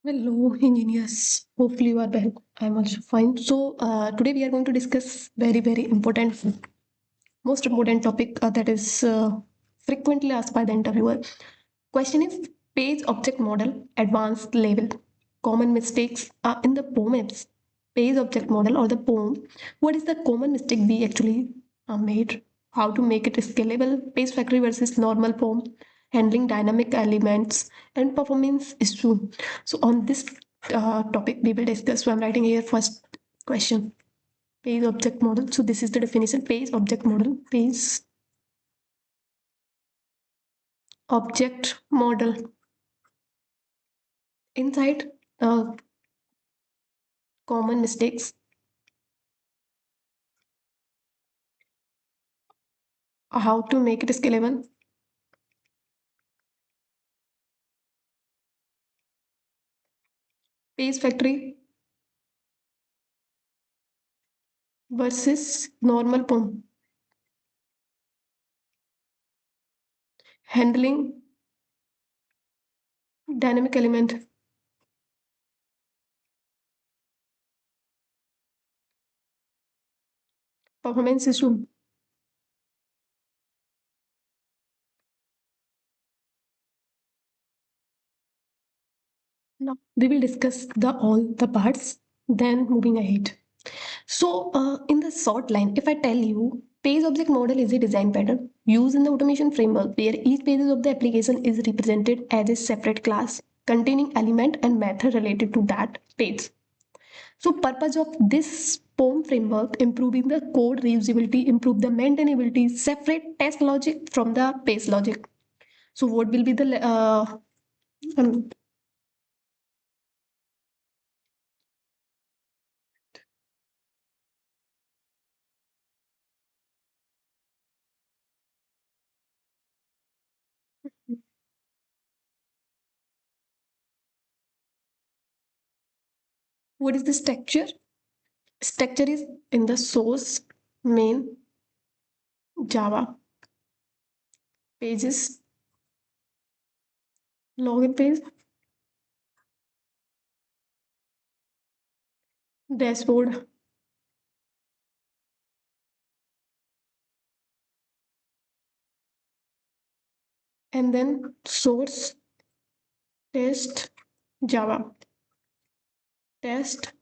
Hello, engineers. Hopefully, you are well. I'm also fine. Today we are going to discuss very important, most important topic that is frequently asked by the interviewer. Question is page object model, advanced level. Common mistakes are in the POMs, page object model or the POM. What is the common mistake we actually made? How to make it scalable? Page factory versus normal POM, handling dynamic elements, and performance issue. So on this topic, we will discuss. So I'm writing here first question. Page object model. So this is the definition. Page object model. Page object model. Inside common mistakes, how to make it scalable, page factory versus normal POM, handling dynamic element, performance issue. Now we will discuss the all the parts, then moving ahead. In the short line, if I tell you page object model is a design pattern used in the automation framework where each page of the application is represented as a separate class containing element and method related to that page. So purpose of this POM framework, improving the code reusability, improve the maintainability, separate test logic from the page logic. So what will be the um, what is the structure? Structure is in the source, main, Java, pages, login page, dashboard, and then source, test, Java, test,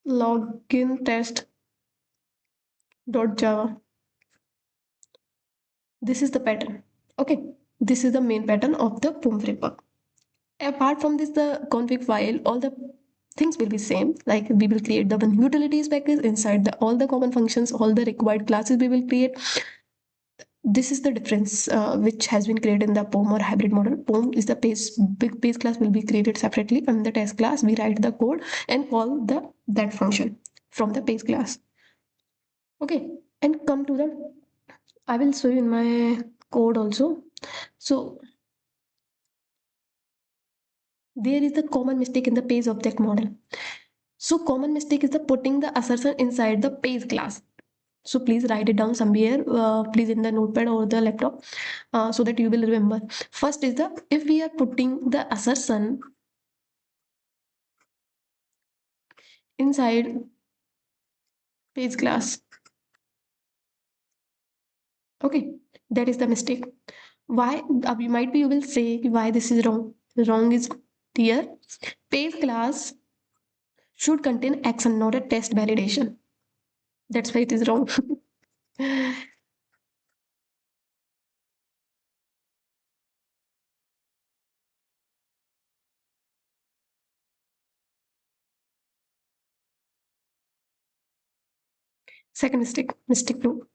login test dot Java. This is the pattern. Okay, this is the main pattern of the POM framework. Apart from this, the config file, all the things will be same. Like we will create the one utilities package inside the all the common functions, all the required classes we will create. This is the difference which has been created in the POM or hybrid model. POM is the big base class will be created separately, and the test class we write the code and call the that function from the base class. Okay, and come to the. I will show you in my code also. So there is the common mistake in the page object model. So common mistake is the putting the assertion inside the page class. So please write it down somewhere, please in the notepad or the laptop, so that you will remember. First is the if we are putting the assertion inside page class, okay, that is the mistake. Why? You might be you will say why this is wrong. Wrong is here. Page class should contain action, not a test validation. That's why it is wrong. Second mistake, mistake two,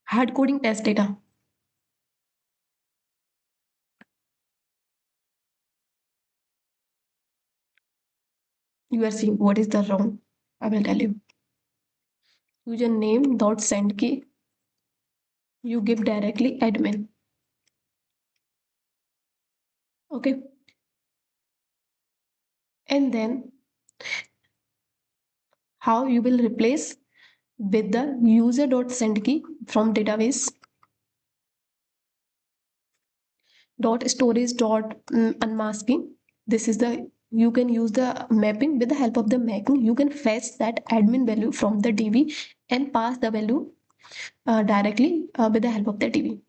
hard coding test data. You are seeing what is the wrong. I will tell you. Username dot send key. You give directly admin. Okay. And then how you will replace with the user dot send key from database. dot storage dot unmasking. This is the, you can use the mapping. With the help of the mapping, you can fetch that admin value from the DB and pass the value directly with the help of the DB.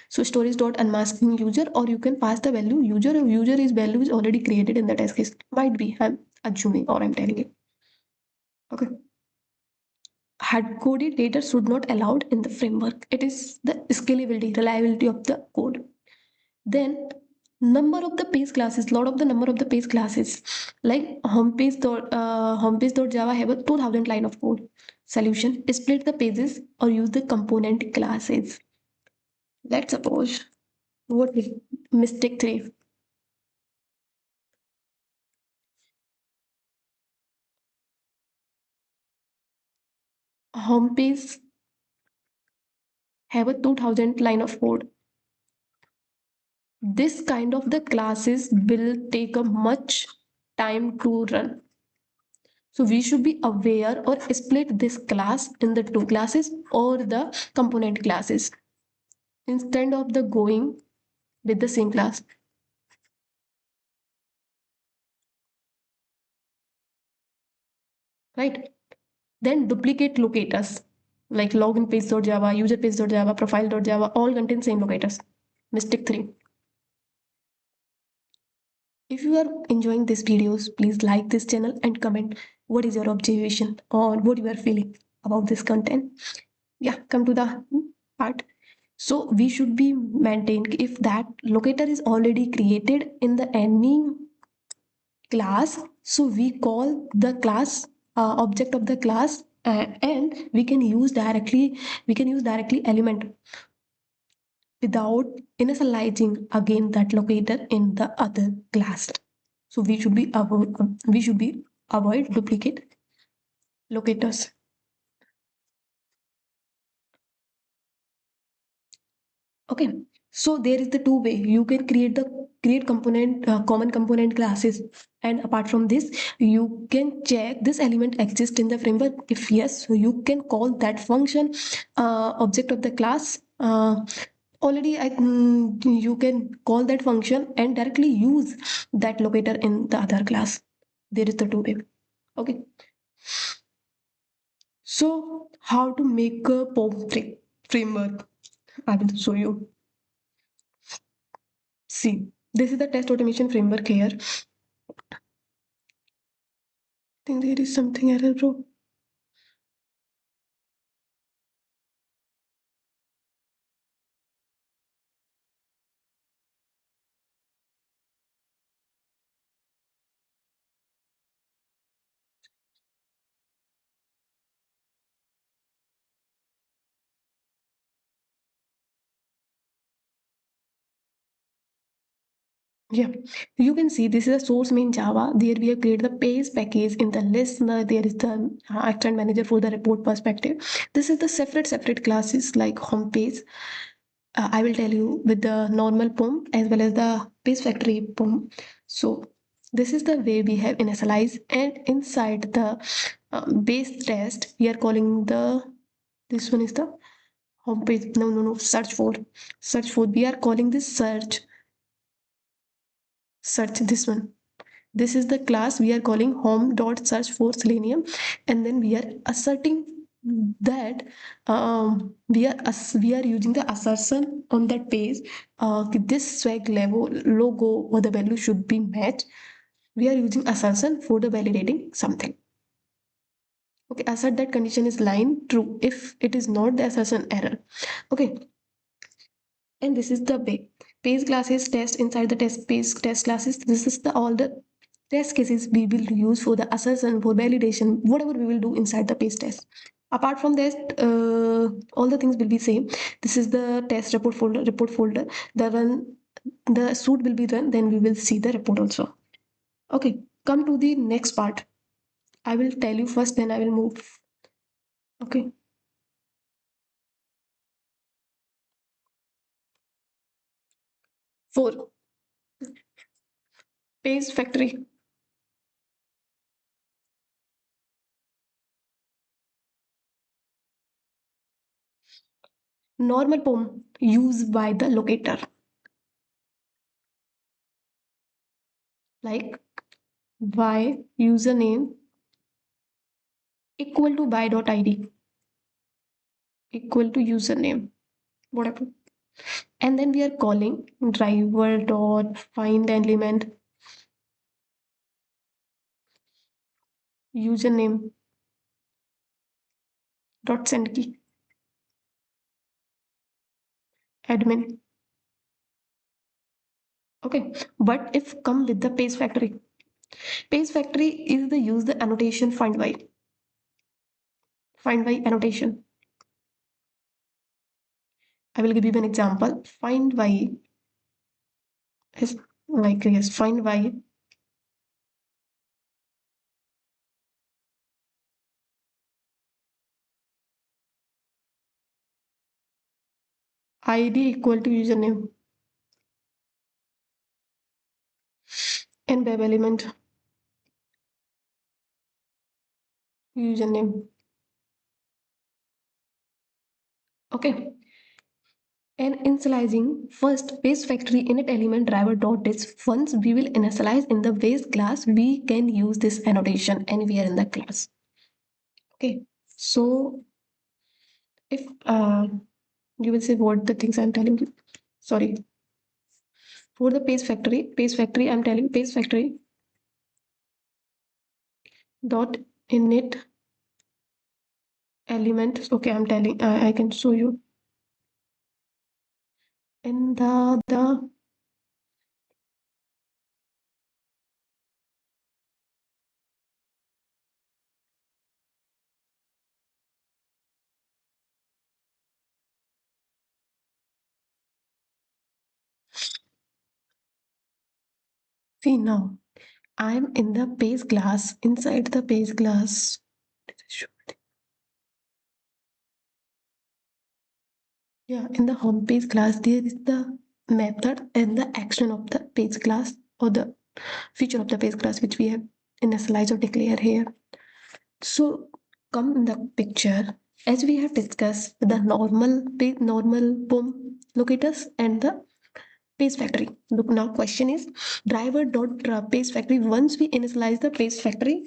So storage dot unmasking user, or you can pass the value user. User is value is already created in the test case. Might be, I'm assuming, or I'm telling you. Okay. Hard coded data should not allowed in the framework. It is the scalability, reliability of the code. Then number of the page classes, lot of the number of the page classes, like homepage.java have a 2000 line of code. Solution: split the pages or use the component classes. Let's suppose, what is mistake 3? Homepage have a 2000 line of code. This kind of the classes will take a much time to run. So we should be aware or split this class in the two classes or the component classes instead of the going with the same class. Right? Then duplicate locators like login page.java, user page.java, profile.java, all contain same locators. Mistake 3. If you are enjoying these videos, please like this channel and comment what is your observation or what you are feeling about this content. Yeah, come to the part. So we should be maintained if that locator is already created in the any class. So we call the class object of the class, and we can use directly element without initializing again that locator in the other class. So we should be avoid duplicate locators. Okay, so there is the two way you can create component common component classes, and apart from this, you can check this element exists in the framework. If yes, so you can call that function object of the class. You can call that function and directly use that locator in the other class. There is the two way. Okay. So how to make a POM framework? I will show you. See, this is the test automation framework here. I think there is something error, bro. Yeah, you can see this is a source main Java. There we have created the page package in the listener. There is the extend manager for the report perspective. This is the separate classes like home page. I will tell you with the normal POM as well as the PageFactory POM. So this is the way we have initialized, and inside the base test, we are calling the, this one is the home page. No, search for. We are calling this search this one. This is the class we are calling home dot search for Selenium, and then we are asserting that we are using the assertion on that page. This swag level logo or the value should be matched. We are using assertion for the validating something. Okay, assert that condition is line true. If it is not, the assertion error. Okay, and this is the way page classes test inside the test page test classes. This is the all the test cases we will use for the assertion, for validation, whatever we will do inside the page test. Apart from that, all the things will be same. This is the test report folder. The suit will be run, then we will see the report also. Okay, come to the next part. I will tell you first, then I will move. Okay. 4. PageFactory. Normal POM used by the locator. like by username equal to by.id equal to username, whatever. And then we are calling driver dot find element username dot send key admin. Okay, but if come with the PageFactory, PageFactory is the use the annotation find by annotation. I will give you an example. Find by is like yes, find by id equal to username and web element username. Okay. And initializing first PageFactory init element driver dot is once we will initialize in the base class, we can use this annotation anywhere in the class. Okay. So if you will say what the things I'm telling you. Sorry. For the PageFactory, I'm telling PageFactory dot init element. Okay, I'm telling I can show you. And the see now I'm in the page class. Inside the page class, yeah, in the home page class, there is the method and the action of the page class or the feature of the page class which we have initialize or declare here. So come in the picture as we have discussed the normal POM locators and the PageFactory. Look now question is driver dot PageFactory. Once we initialize the PageFactory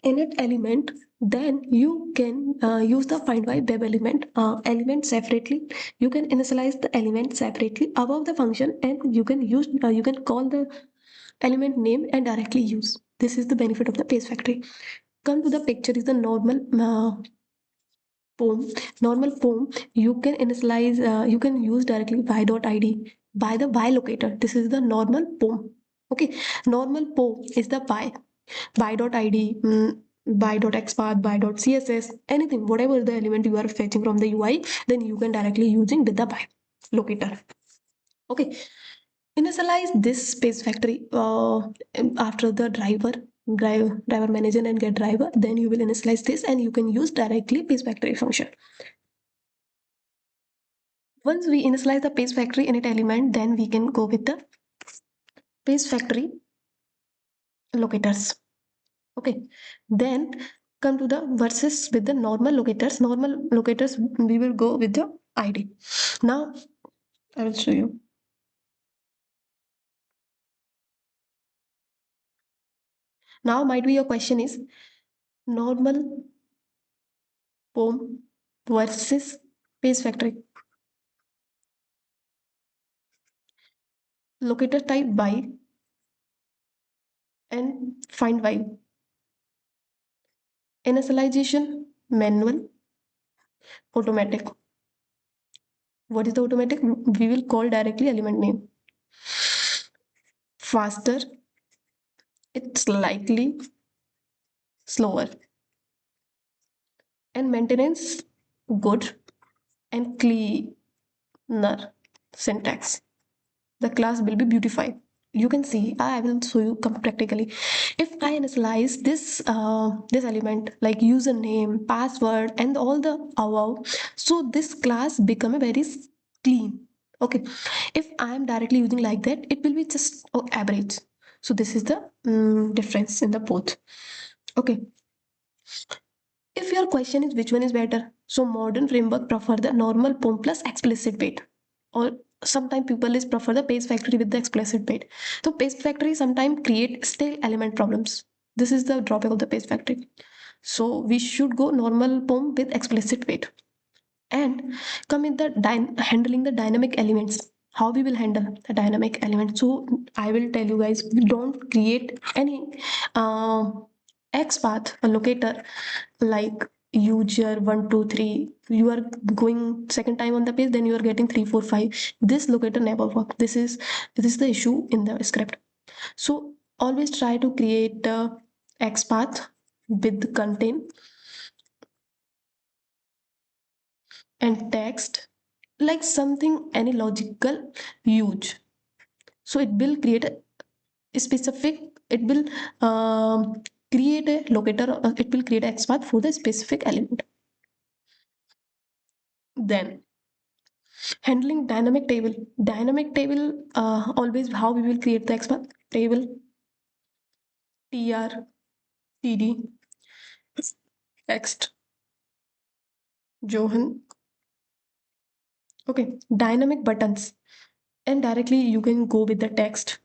init element, then you can use the find by web element separately. You can initialize the element separately above the function, and you can use you can call the element name and directly use. This is the benefit of the PageFactory. Come to the picture is the normal POM. Normal POM you can initialize you can use directly by.id by the by locator. This is the normal POM. Okay, normal POM is the by.id, by.xpath, by.css, anything, whatever the element you are fetching from the UI, then you can directly using with the by locator. Okay, initialize this PageFactory after the driver manager and get driver, then you will initialize this and you can use directly PageFactory function. Once we initialize the PageFactory init element, then we can go with the PageFactory locators. Okay, then come to the versus with the normal locators. Normal locators we will go with the ID. Now I will show you. Now might be your question is normal POM versus PageFactory. Locator type by and find by. Initialization manual, automatic. What is the automatic? We will call directly element name. Faster, it's slightly slower. And maintenance, good and cleaner syntax. The class will be beautified. You can see, I will show you practically. If I initialize this element like username, password, and all the above, so this class become a very clean. Okay, if I am directly using like that, it will be just average. So this is the difference in the both. Okay, if your question is which one is better, so modern framework prefer the normal POM plus explicit wait, or sometimes people is prefer the PageFactory with the explicit weight. So PageFactory sometimes create stale element problems. This is the drawback of the PageFactory. So we should go normal POM with explicit weight. And come in the handling the dynamic elements. How we will handle the dynamic elements. So I will tell you guys, we don't create any XPath locator like user 123. You are going second time on the page, then you are getting 345. This locator never work. This is the issue in the script. So always try to create the XPath with contain and text like something any logical use. So it will create a specific, it will create a locator, it will create a XPath for the specific element. Then handling dynamic table, always how we will create the XPath table, tr td text johan. Okay, dynamic buttons, and directly you can go with the text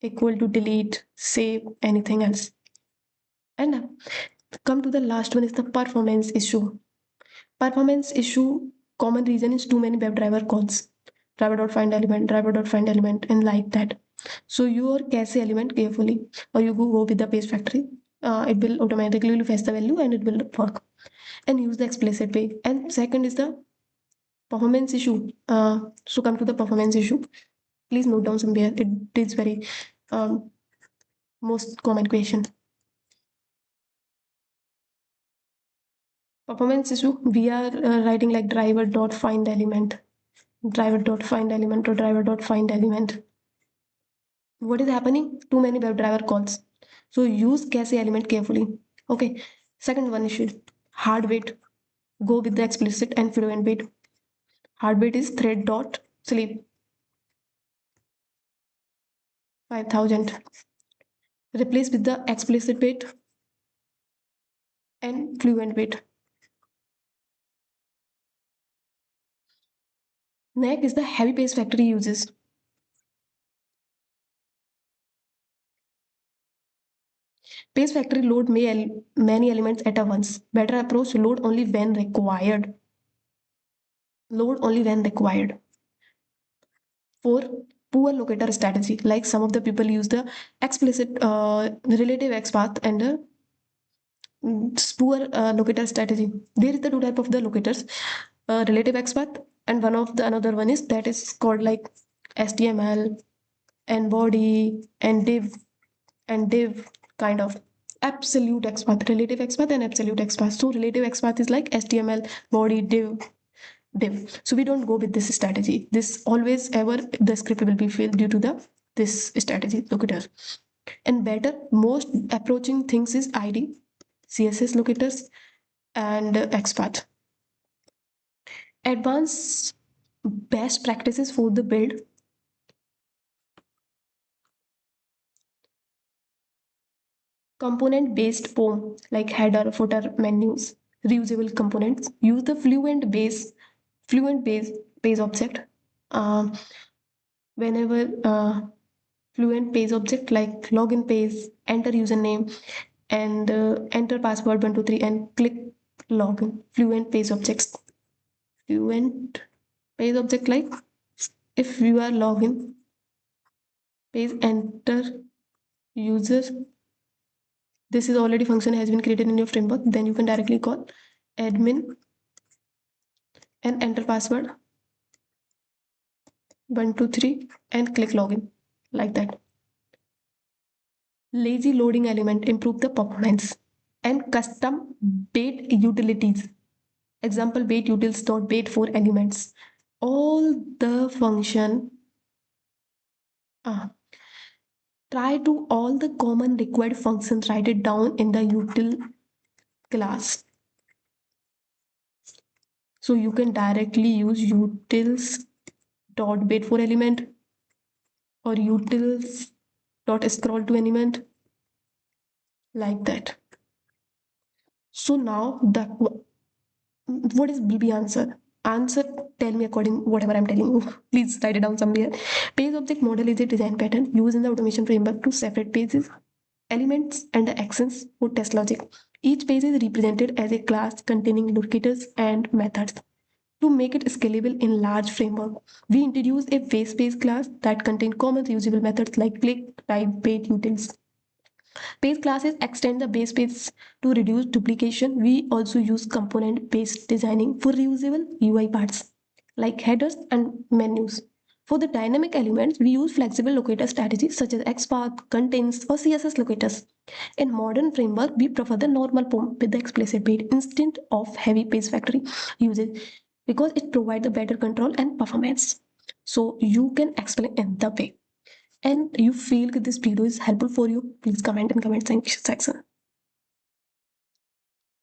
equal to delete, save, anything else. And come to the last one is the performance issue. Performance issue, common reason is too many WebDriver calls. Driver.find element, and like that. So your cache element carefully, or you go with the PageFactory. It will automatically fetch the value and it will work. And use the explicit way. And second is the performance issue. So come to the performance issue. Please note down somewhere. It is very most common question. Performance issue, we are writing like driver.find element, driver.find element, or driver.find element. What is happening? Too many WebDriver calls. So use cache element carefully. Okay. Second one issue, hard weight. Go with the explicit and fluent weight. Hard weight is thread.sleep 5000. Replace with the explicit weight and fluent weight. Next is the heavy PageFactory uses. PageFactory load many elements at once. Better approach, load only when required. Load only when required. 4. Poor locator strategy. Like some of the people use the explicit relative XPath and poor locator strategy. There is the two type of the locators, relative XPath, and one of the another one is that is called like HTML and body and div kind of. Absolute XPath, relative XPath and absolute XPath. So relative XPath is like HTML, body, div. So we don't go with this strategy. This always ever the script will be failed due to the this strategy locator. And better most approaching things is ID, CSS locators, and XPath. Advanced best practices for the build. Component based POM like header, footer, menus, reusable components. Use the fluent base page object. Whenever fluent page object like login page, enter username, and enter password 123 and click login. Fluent page objects. Fluent page object like if you are login page, enter user. This is already function has been created in your framework. Then you can directly call admin and enter password 123 and click login like that. Lazy loading element improve the performance. And custom bait utilities. Example bait utils dot bait for elements. All the function try to all the common required functions, write it down in the util class. So you can directly use utils dot bait for element or utils dot scroll to element like that. So now the what is will be answer? answer, tell me according whatever I'm telling you. Please write it down somewhere. Page object model is a design pattern used in the automation framework to separate pages, elements, and the actions for test logic. Each page is represented as a class containing locators and methods. To make it scalable in large framework, we introduce a base page class that contains common reusable methods like click, type, page utils. Page classes extend the base page to reduce duplication. We also use component-based designing for reusable UI parts like headers and menus. For the dynamic elements, we use flexible locator strategies such as XPath, contains, or CSS locators. In modern framework, we prefer the normal POM with the explicit page instead of heavy PageFactory usage because it provides a better control and performance. So you can explain in the way and you feel that this video is helpful for you, please comment in comment section.